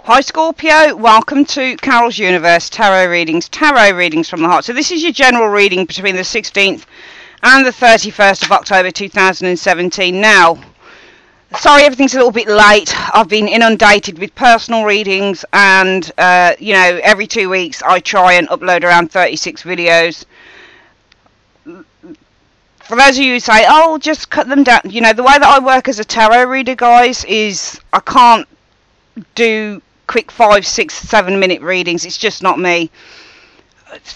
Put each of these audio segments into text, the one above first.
Hi Scorpio, welcome to Carol's Universe Tarot Readings from the Heart. So this is your general reading between the 16th and the 31st of October 2017. Now, sorry everything's a little bit late. I've been inundated with personal readings and, you know, every 2 weeks I try and upload around 36 videos. For those of you who say, oh, just cut them down, you know, the way that I work as a tarot reader, guys, is I can't do quick 5, 6, 7 minute readings. It's just not me.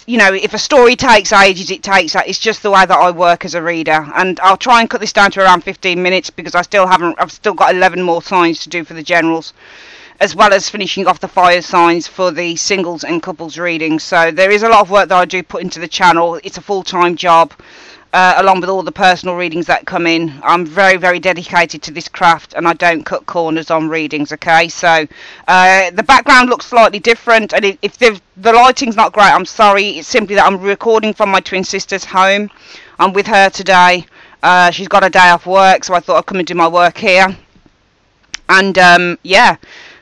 You know, if a story takes ages, it takes that. It's just the way that I work as a reader, and I'll try and cut this down to around 15 minutes because I've still got 11 more signs to do for the generals, as well as finishing off the fire signs for the singles and couples readings. So there is a lot of work that I do put into the channel. It's a full-time job. Along with all the personal readings that come in. I'm very, very dedicated to this craft, and I don't cut corners on readings, okay? So the background looks slightly different, and if the lighting's not great, I'm sorry. It's simply that I'm recording from my twin sister's home. I'm with her today. She's got a day off work, so I thought I'd come and do my work here. And yeah,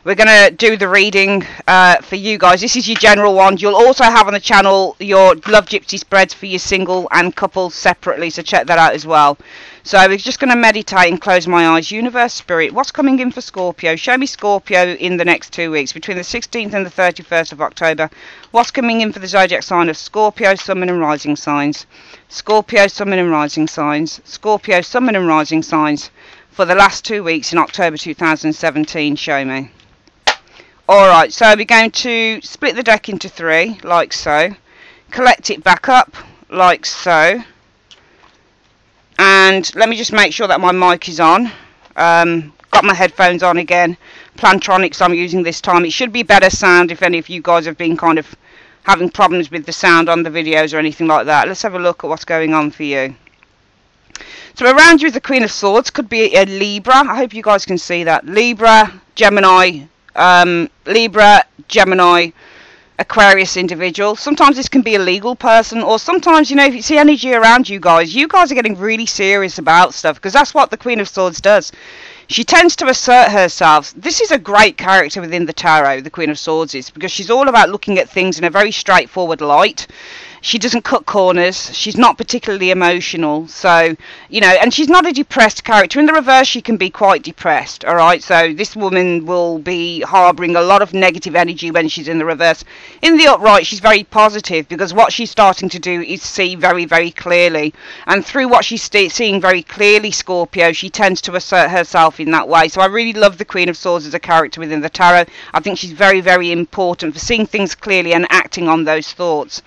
we're going to do the reading for you guys. This is your general one. You'll also have on the channel your Love Gypsy spreads for your single and couples separately, so check that out as well. So we're just going to meditate and close my eyes. Universe, Spirit, what's coming in for Scorpio? Show me Scorpio in the next 2 weeks, between the 16th and the 31st of October. What's coming in for the zodiac sign of Scorpio, Sun, Moon and Rising signs? Scorpio, Sun, Moon and Rising signs. Scorpio, Sun, Moon and Rising signs for the last 2 weeks in October 2017. Show me. Alright, so we're going to split the deck into 3, like so. Collect it back up, like so. And let me just make sure that my mic is on. Got my headphones on again. Plantronics I'm using this time. It should be better sound if any of you guys have been kind of having problems with the sound on the videos or anything like that. Let's have a look at what's going on for you. So around you is the Queen of Swords. Could be a Libra. I hope you guys can see that. Libra, Gemini, Aquarius individual. Sometimes this can be a legal person, or sometimes, you know, if you see energy around you guys are getting really serious about stuff, because that's what the Queen of Swords does. She tends to assert herself. This is a great character within the tarot, the Queen of Swords is, because she's all about looking at things in a very straightforward light. She doesn't cut corners. She's not particularly emotional. So, you know, and she's not a depressed character. In the reverse, she can be quite depressed, all right? So this woman will be harbouring a lot of negative energy when she's in the reverse. In the upright, she's very positive, because what she's starting to do is see very, very clearly. And through what she's seeing very clearly, Scorpio, she tends to assert herself in that way. So I really love the Queen of Swords as a character within the tarot. I think she's very, very important for seeing things clearly and acting on those thoughts.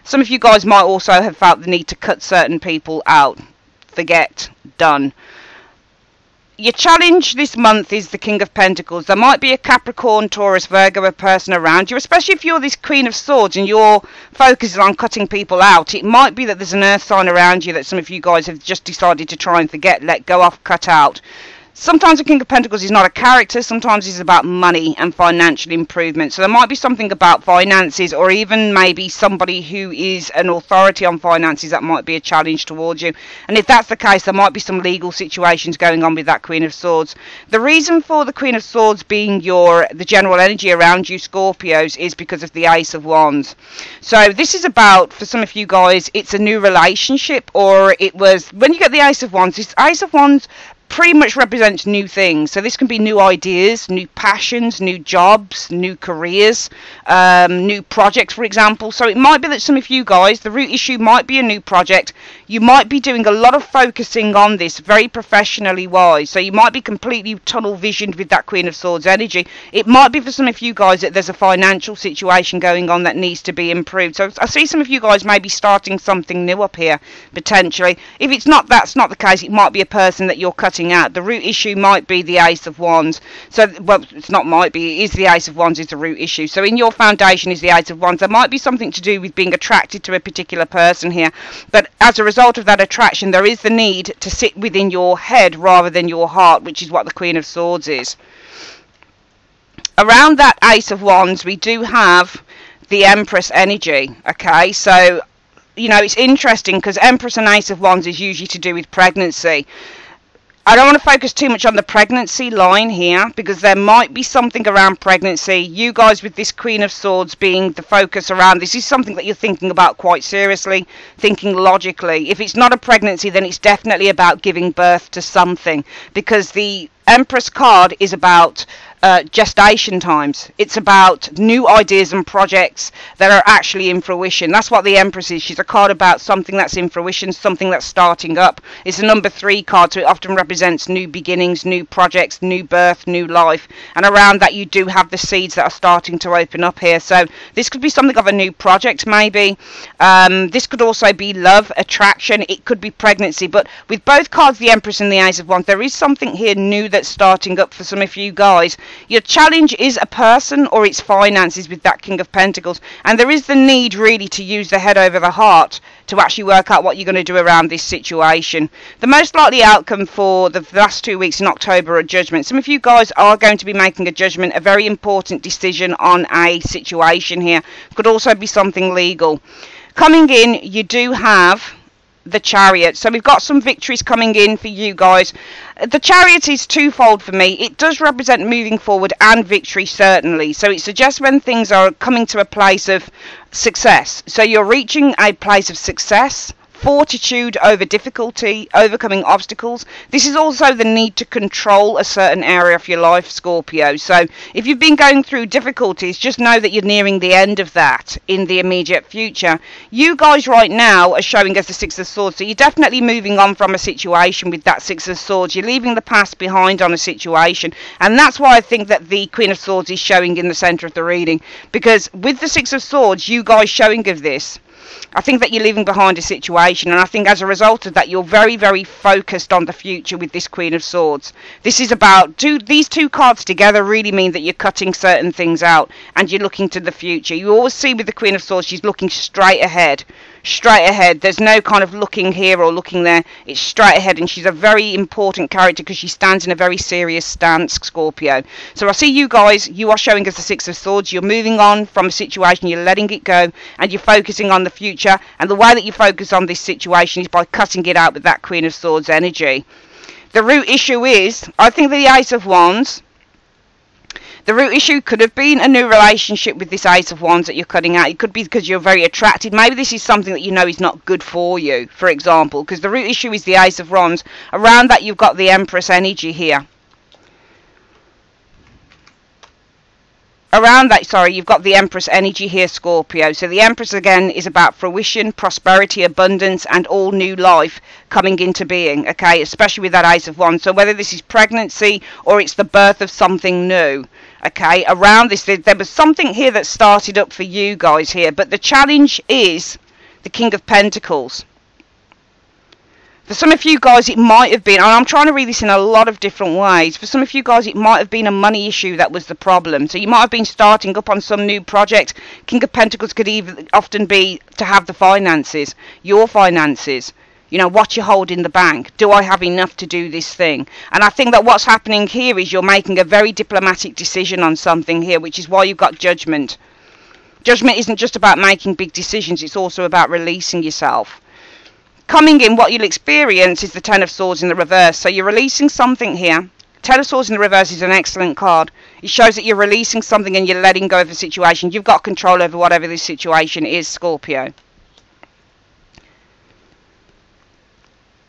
Some of you guys might also have felt the need to cut certain people out. Forget. Done. Your challenge this month is the King of Pentacles. There might be a Capricorn, Taurus, Virgo person around you, especially if you're this Queen of Swords and your focus is on cutting people out. It might be that there's an earth sign around you that some of you guys have just decided to try and forget, let go of, cut out. Sometimes the King of Pentacles is not a character, sometimes it's about money and financial improvement. So there might be something about finances, or even maybe somebody who is an authority on finances that might be a challenge towards you. And if that's the case, there might be some legal situations going on with that Queen of Swords. The reason for the Queen of Swords being the general energy around you, Scorpios, is because of the Ace of Wands. So this is about, for some of you guys, it's a new relationship, or it was, when you get the Ace of Wands, this Ace of Wands pretty much represents new things. So this can be new ideas, new passions, new jobs, new careers, new projects, for example. So it might be that some of you guys, the root issue might be a new project. You might be doing a lot of focusing on this very professionally wise. So you might be completely tunnel visioned with that Queen of Swords energy. It might be for some of you guys that there's a financial situation going on that needs to be improved. So I see some of you guys maybe starting something new up here, potentially. If it's not, that's not the case. It might be a person that you're cutting out. The root issue might be the Ace of Wands. So, well, it's not might be, it is the Ace of Wands is the root issue. So in your foundation is the Ace of Wands. There might be something to do with being attracted to a particular person here. But as a result of that attraction, there is the need to sit within your head rather than your heart, which is what the Queen of Swords is. Around that Ace of Wands, we do have the Empress energy. Okay, so, you know, it's interesting because Empress and Ace of Wands is usually to do with pregnancy. I don't want to focus too much on the pregnancy line here, because there might be something around pregnancy. You guys with this Queen of Swords being the focus around this is something that you're thinking about quite seriously, thinking logically. If it's not a pregnancy, then it's definitely about giving birth to something, because the Empress card is about gestation times. It's about new ideas and projects that are actually in fruition. That's what the Empress is. She's a card about something that's in fruition, something that's starting up. It's a number 3 card, so it often represents new beginnings, new projects, new birth, new life. And around that you do have the seeds that are starting to open up here. So this could be something of a new project maybe. This could also be love, attraction. It could be pregnancy. But with both cards, the Empress and the Ace of Wands, there is something here new that's starting up for some of you guys. Your challenge is a person or it's finances with that King of Pentacles, and there is the need really to use the head over the heart to actually work out what you're going to do around this situation. The most likely outcome for the last 2 weeks in October are judgment. Some of you guys are going to be making a judgment, a very important decision on a situation here. Could also be something legal. Coming in, you do have the Chariot. So we've got some victories coming in for you guys. The Chariot is twofold for me. It does represent moving forward and victory, certainly. So it suggests when things are coming to a place of success. So you're reaching a place of success, fortitude over difficulty, overcoming obstacles. This is also the need to control a certain area of your life, Scorpio. So if you've been going through difficulties, just know that you're nearing the end of that in the immediate future. You guys right now are showing us the Six of Swords, so you're definitely moving on from a situation with that Six of Swords. You're leaving the past behind on a situation, and that's why I think that the Queen of Swords is showing in the centre of the reading, because with the Six of Swords, you guys showing of this, I think that you're leaving behind a situation, and I think as a result of that you're very, very focused on the future with this Queen of Swords. This is about, these two cards together really mean that you're cutting certain things out and you're looking to the future. You always see with the Queen of Swords, she's looking straight ahead. Straight ahead. There's no kind of looking here or looking there. It's straight ahead, and she's a very important character because she stands in a very serious stance, Scorpio. So I see you guys, you are showing us the Six of Swords. You're moving on from a situation, you're letting it go, and you're focusing on the future. And the way that you focus on this situation is by cutting it out with that Queen of Swords energy. The root issue is, I think, the Ace of Wands. The root issue could have been a new relationship with this Ace of Wands that you're cutting out. It could be because you're very attracted. Maybe this is something that you know is not good for you, for example, because the root issue is the Ace of Wands. Around that, you've got the Empress energy here. Around that, sorry, you've got the Empress energy here, Scorpio. So the Empress, again, is about fruition, prosperity, abundance, and all new life coming into being, okay, especially with that Ace of Wands. So whether this is pregnancy or it's the birth of something new, okay, around this, there was something here that started up for you guys here, but the challenge is the King of Pentacles. For some of you guys, it might have been, and I'm trying to read this in a lot of different ways, for some of you guys, it might have been a money issue that was the problem. So you might have been starting up on some new project. King of Pentacles could even often be to have the finances, your finances. You know, what you hold in the bank. Do I have enough to do this thing? And I think that what's happening here is you're making a very diplomatic decision on something here, which is why you've got judgment. Judgment isn't just about making big decisions, it's also about releasing yourself. Coming in, what you'll experience is the Ten of Swords in the reverse. So you're releasing something here. Ten of Swords in the reverse is an excellent card. It shows that you're releasing something and you're letting go of the situation. You've got control over whatever this situation is, Scorpio.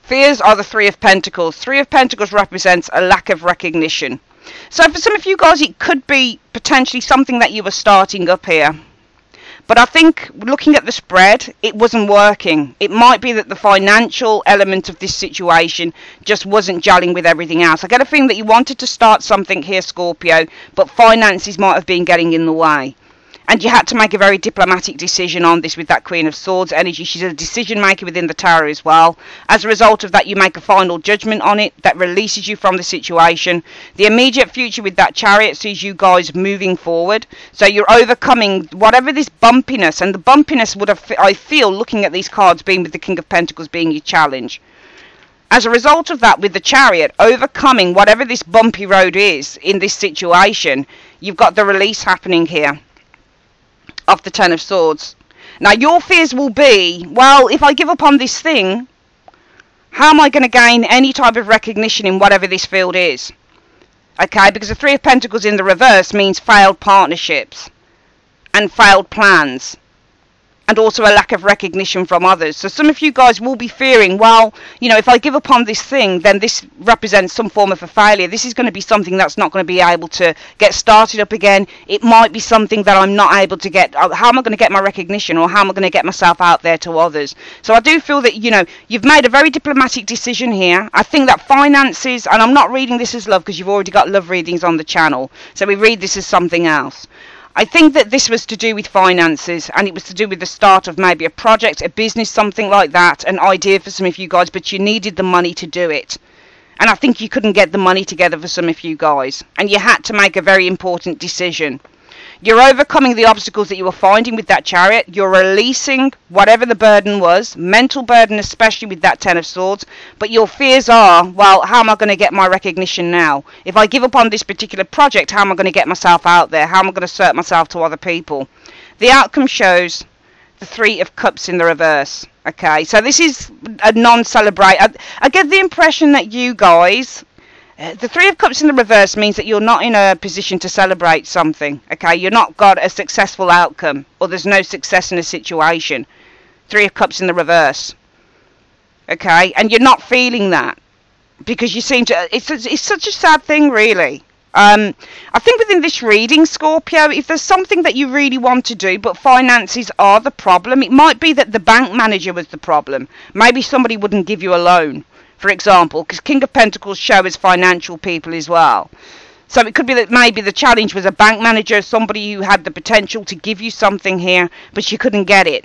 Fears are the Three of Pentacles. Three of Pentacles represents a lack of recognition. So for some of you guys, it could be potentially something that you were starting up here. But I think looking at the spread, it wasn't working. It might be that the financial element of this situation just wasn't gelling with everything else. I get a feeling that you wanted to start something here, Scorpio, but finances might have been getting in the way. And you had to make a very diplomatic decision on this with that Queen of Swords energy. She's a decision maker within the Tower as well. As a result of that, you make a final judgment on it that releases you from the situation. The immediate future with that Chariot sees you guys moving forward. So you're overcoming whatever this bumpiness, and the bumpiness would have, I feel, looking at these cards being with the King of Pentacles being your challenge. As a result of that, with the Chariot, overcoming whatever this bumpy road is in this situation, you've got the release happening here of the Ten of Swords. Now your fears will be, well, if I give up on this thing, how am I going to gain any type of recognition in whatever this field is? Okay, because the Three of Pentacles in the reverse means failed partnerships and failed plans, and also a lack of recognition from others. So some of you guys will be fearing, well, you know, if I give up on this thing, then this represents some form of a failure. This is going to be something that's not going to be able to get started up again. It might be something that I'm not able to get. How am I going to get my recognition, or how am I going to get myself out there to others? So I do feel that, you know, you've made a very diplomatic decision here. I think that finances, and I'm not reading this as love because you've already got love readings on the channel, so we read this as something else. I think that this was to do with finances, and it was to do with the start of maybe a project, a business, something like that, an idea for some of you guys, but you needed the money to do it. And I think you couldn't get the money together for some of you guys, and you had to make a very important decision. You're overcoming the obstacles that you were finding with that Chariot. You're releasing whatever the burden was, mental burden especially with that Ten of Swords. But your fears are, well, how am I going to get my recognition now? If I give up on this particular project, how am I going to get myself out there? How am I going to assert myself to other people? The outcome shows the Three of Cups in the reverse. Okay, so this is a non-celebrate. I get the impression that you guys... the Three of Cups in the reverse means that you're not in a position to celebrate something, okay? You're not got a successful outcome, or there's no success in a situation. Three of Cups in the reverse, okay? And you're not feeling that, because you seem to... It's such a sad thing, really. I think within this reading, Scorpio, if there's something that you really want to do, but finances are the problem, it might be that the bank manager was the problem. Maybe somebody wouldn't give you a loan, for example, because King of Pentacles show as financial people as well. So it could be that maybe the challenge was a bank manager, somebody who had the potential to give you something here, but you couldn't get it.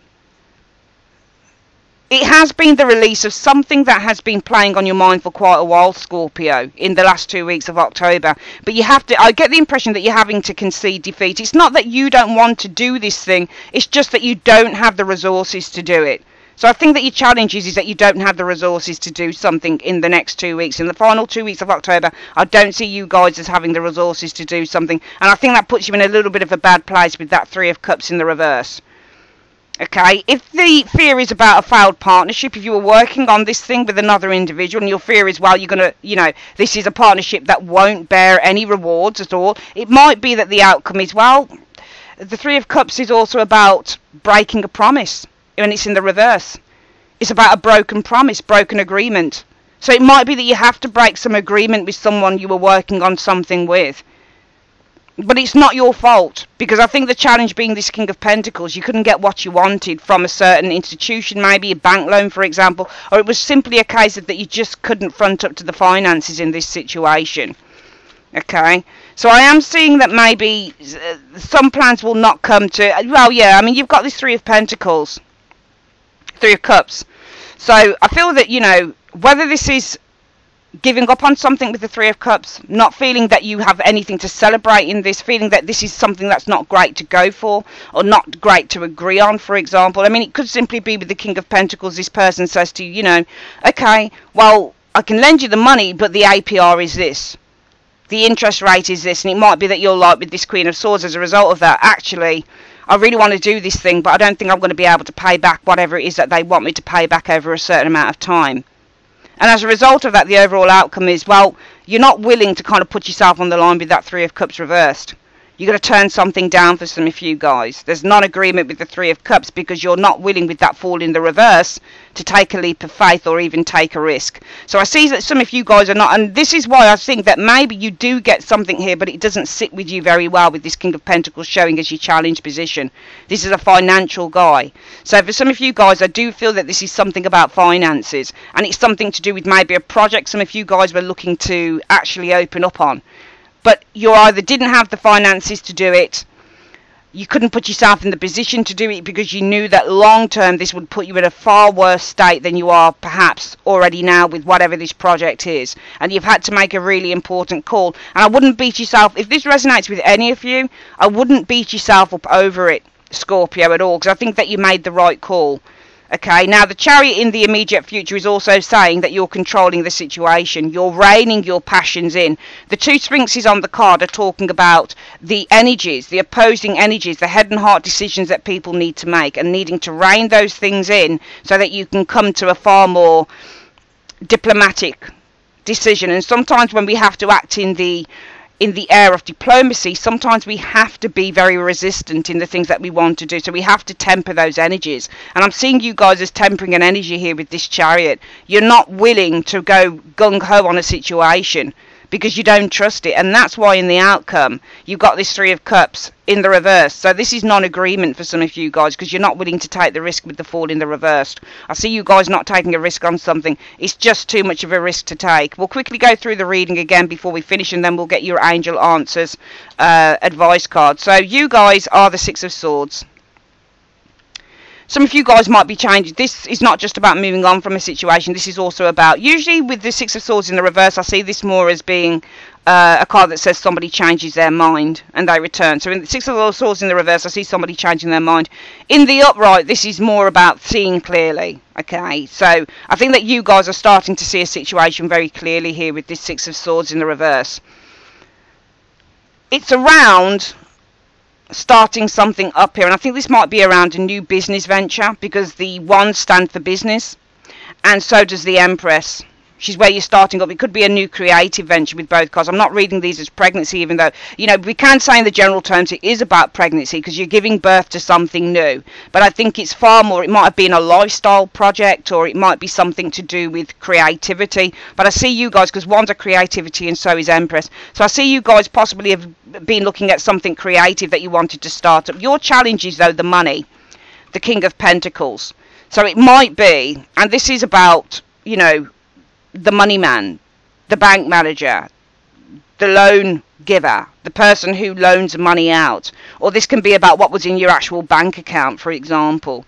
It has been the release of something that has been playing on your mind for quite a while, Scorpio, in the last 2 weeks of October. But you have to, I get the impression that you're having to concede defeat. It's not that you don't want to do this thing, it's just that you don't have the resources to do it. So I think that your challenge is that you don't have the resources to do something in the next 2 weeks. In the final 2 weeks of October, I don't see you guys as having the resources to do something. And I think that puts you in a little bit of a bad place with that Three of Cups in the reverse. Okay, if the fear is about a failed partnership, if you were working on this thing with another individual and your fear is, well, you're going to, you know, this is a partnership that won't bear any rewards at all, it might be that the outcome is, well, the Three of Cups is also about breaking a promise. When it's in the reverse, it's about a broken promise, broken agreement. So it might be that you have to break some agreement with someone you were working on something with, but it's not your fault, because I think the challenge being this King of Pentacles, you couldn't get what you wanted from a certain institution, maybe a bank loan, for example, or it was simply a case of that you just couldn't front up to the finances in this situation. Okay, so I am seeing that maybe some plans will not come to, well, yeah, I mean, you've got this Three of Pentacles, Three of Cups. So I feel that, you know, whether this is giving up on something with the Three of Cups, not feeling that you have anything to celebrate in this, feeling that this is something that's not great to go for, or not great to agree on, for example. I mean, it could simply be with the King of Pentacles, this person says to you, you know, okay, well, I can lend you the money, but the APR is this. The interest rate is this, and it might be that you're like with this Queen of Swords as a result of that. Actually, I really want to do this thing, but I don't think I'm going to be able to pay back whatever it is that they want me to pay back over a certain amount of time. And as a result of that, the overall outcome is, well, you're not willing to kind of put yourself on the line with that Three of Cups reversed. You're going to turn something down for some of you guys. There's non-agreement with the Three of Cups because you're not willing with that fall in the reverse to take a leap of faith or even take a risk. So I see that some of you guys are not, and this is why I think that maybe you do get something here, but it doesn't sit with you very well with this King of Pentacles showing as your challenge position. This is a financial guy. So for some of you guys, I do feel that this is something about finances, and it's something to do with maybe a project some of you guys were looking to actually open up on. But you either didn't have the finances to do it, you couldn't put yourself in the position to do it because you knew that long term this would put you in a far worse state than you are perhaps already now with whatever this project is. And you've had to make a really important call. And I wouldn't beat yourself, if this resonates with any of you, I wouldn't beat yourself up over it, Scorpio, at all, because I think that you made the right call. Okay, now the Chariot in the immediate future is also saying that you're controlling the situation. You're reining your passions in. The two Sphinxes on the card are talking about the energies, the opposing energies, the head and heart decisions that people need to make and needing to rein those things in so that you can come to a far more diplomatic decision. And sometimes when we have to act in the air of diplomacy, sometimes we have to be very resistant in the things that we want to do. So we have to temper those energies. And I'm seeing you guys as tempering an energy here with this Chariot. You're not willing to go gung-ho on a situation because you don't trust it. And that's why in the outcome, you've got this Three of Cups in the reverse. So this is non-agreement for some of you guys because you're not willing to take the risk with the Fool in the reversed. I see you guys not taking a risk on something. It's just too much of a risk to take. We'll quickly go through the reading again before we finish, and then we'll get your angel answers advice card. So you guys are the Six of Swords. Some of you guys might be changing. This is not just about moving on from a situation. This is also about, usually with the Six of Swords in the reverse, I see this more as being a card that says somebody changes their mind and they return. So in the Six of Swords in the reverse, I see somebody changing their mind. In the upright, this is more about seeing clearly. Okay, so I think that you guys are starting to see a situation very clearly here with this Six of Swords in the reverse. It's around starting something up here, and I think this might be around a new business venture because the Wands stand for business, and so does the Empress. She's where you're starting up. It could be a new creative venture with both cards. I'm not reading these as pregnancy, even though, you know, we can say in the general terms it is about pregnancy because you're giving birth to something new. But I think it's far more, it might have been a lifestyle project, or it might be something to do with creativity. But I see you guys, because Wands are creativity and so is Empress. So I see you guys possibly have been looking at something creative that you wanted to start up. Your challenge is, though, the money, the King of Pentacles. So it might be, and this is about, you know, the money man, the bank manager, the loan giver, the person who loans money out. Or this can be about what was in your actual bank account, for example.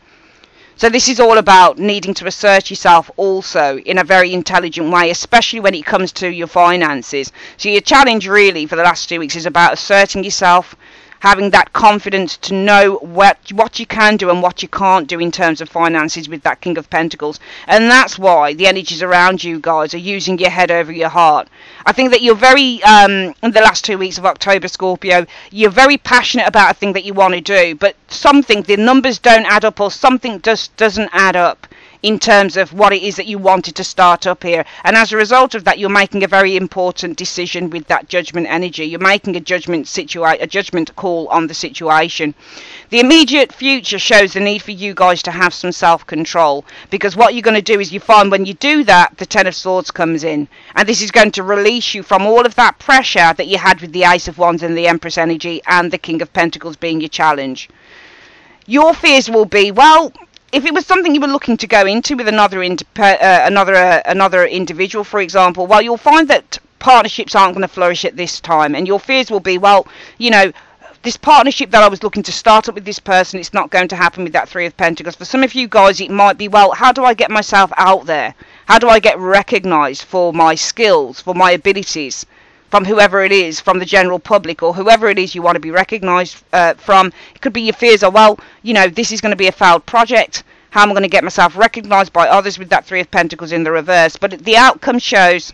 So this is all about needing to assert yourself also in a very intelligent way, especially when it comes to your finances. So your challenge really for the last 2 weeks is about asserting yourself, having that confidence to know what you can do and what you can't do in terms of finances with that King of Pentacles. And that's why the energies around you guys are using your head over your heart. I think that you're very, in the last 2 weeks of October, Scorpio, you're very passionate about a thing that you want to do, but something, the numbers don't add up, or something just doesn't add up in terms of what it is that you wanted to start up here. And as a result of that, you're making a very important decision with that judgment energy. You're making a judgment call on the situation. The immediate future shows the need for you guys to have some self-control, because what you're going to do is, you find when you do that, the Ten of Swords comes in, and this is going to release you from all of that pressure that you had with the Ace of Wands and the Empress energy and the King of Pentacles being your challenge. Your fears will be, well, if it was something you were looking to go into with another individual, for example, well, you'll find that partnerships aren't going to flourish at this time, and your fears will be, well, you know, this partnership that I was looking to start up with this person, it's not going to happen with that Three of Pentacles. For some of you guys, it might be, well, how do I get myself out there? How do I get recognised for my skills, for my abilities, from whoever it is, from the general public, or whoever it is you want to be recognised from? It could be your fears are, well, you know, this is going to be a failed project. How am I going to get myself recognised by others with that Three of Pentacles in the reverse? But the outcome shows,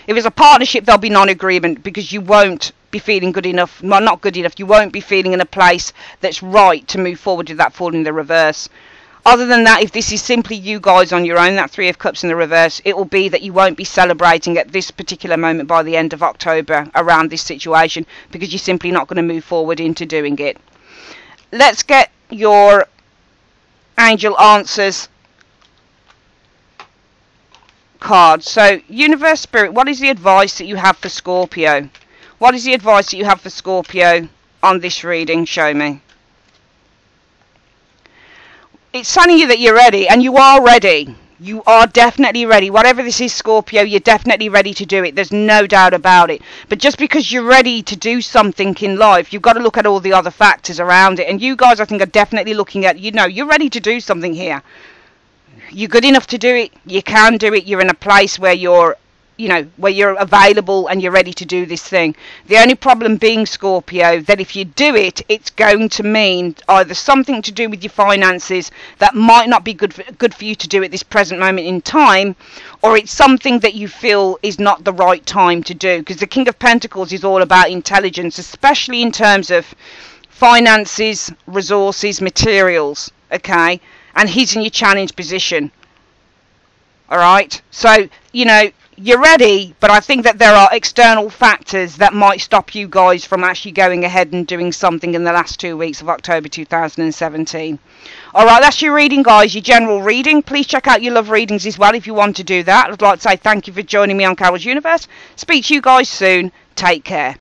if it's a partnership, there'll be non-agreement because you won't be feeling good enough, well, not good enough, you won't be feeling in a place that's right to move forward with that Fool in the reverse. Other than that, if this is simply you guys on your own, that Three of Cups in the reverse, it will be that you won't be celebrating at this particular moment by the end of October around this situation, because you're simply not going to move forward into doing it. Let's get your angel answers card. So, Universe Spirit, what is the advice that you have for Scorpio? What is the advice that you have for Scorpio on this reading? Show me. It's telling you that you're ready, and you are ready. You are definitely ready. Whatever this is, Scorpio, you're definitely ready to do it. There's no doubt about it. But just because you're ready to do something in life, you've got to look at all the other factors around it. And you guys, I think, are definitely looking at, you know, you're ready to do something here. You're good enough to do it. You can do it. You're in a place where you're, you know, where you're available and you're ready to do this thing. The only problem being, Scorpio, that if you do it, it's going to mean either something to do with your finances that might not be good for you to do at this present moment in time, or it's something that you feel is not the right time to do, because the King of Pentacles is all about intelligence, especially in terms of finances, resources, materials, okay? And he's in your challenge position. Alright? So, you know, you're ready, but I think that there are external factors that might stop you guys from actually going ahead and doing something in the last 2 weeks of October 2017. Alright, that's your reading, guys, your general reading. Please check out your love readings as well if you want to do that. I'd like to say thank you for joining me on Carol's Universe. Speak to you guys soon. Take care.